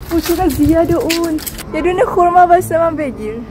Oh, surat ziyadah un. Jadi nak kurma bersama begir.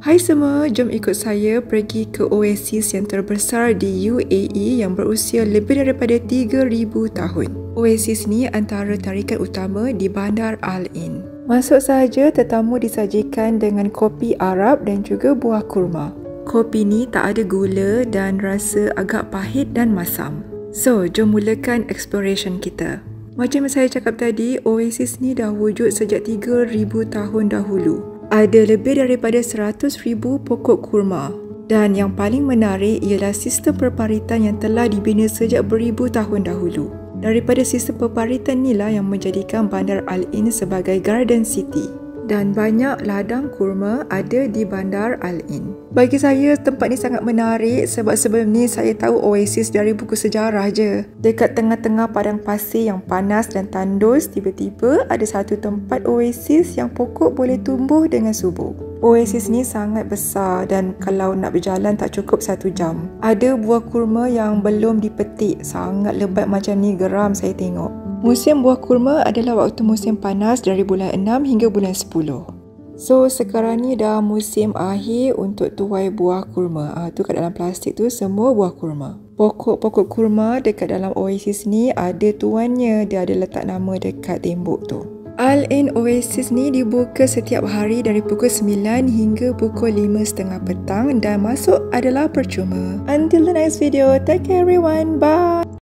Hai semua, jom ikut saya pergi ke oasis yang terbesar di UAE yang berusia lebih daripada 3,000 tahun. Oasis ni antara tarikan utama di Bandar Al Ain. Masuk sahaja, tetamu disajikan dengan kopi Arab dan juga buah kurma. Kopi ni tak ada gula dan rasa agak pahit dan masam. So, jom mulakan exploration kita. Macam saya cakap tadi, oasis ni dah wujud sejak 3,000 tahun dahulu. Ada lebih daripada 100,000 pokok kurma. Dan yang paling menarik ialah sistem perparitan yang telah dibina sejak beribu tahun dahulu. Daripada sistem perparitan inilah yang menjadikan Bandar Al Ain sebagai Garden City. Dan banyak ladang kurma ada di Bandar Al Ain. Bagi saya, tempat ni sangat menarik sebab sebelum ni saya tahu oasis dari buku sejarah je. Dekat tengah-tengah padang pasir yang panas dan tandus, tiba-tiba ada satu tempat oasis yang pokok boleh tumbuh dengan subur. Oasis ni sangat besar dan kalau nak berjalan tak cukup 1 jam. Ada buah kurma yang belum dipetik, sangat lebat macam ni, geram saya tengok. Musim buah kurma adalah waktu musim panas dari bulan 6 hingga bulan 10. So, sekarang ni dah musim akhir untuk tuai buah kurma. Tu kat dalam plastik tu semua buah kurma. Pokok-pokok kurma dekat dalam oasis ni ada tuannya. Dia ada letak nama dekat tembok tu. Al Ain Oasis ni dibuka setiap hari dari pukul 9 hingga pukul 5.30 petang dan masuk adalah percuma. Until the next video, take care everyone. Bye!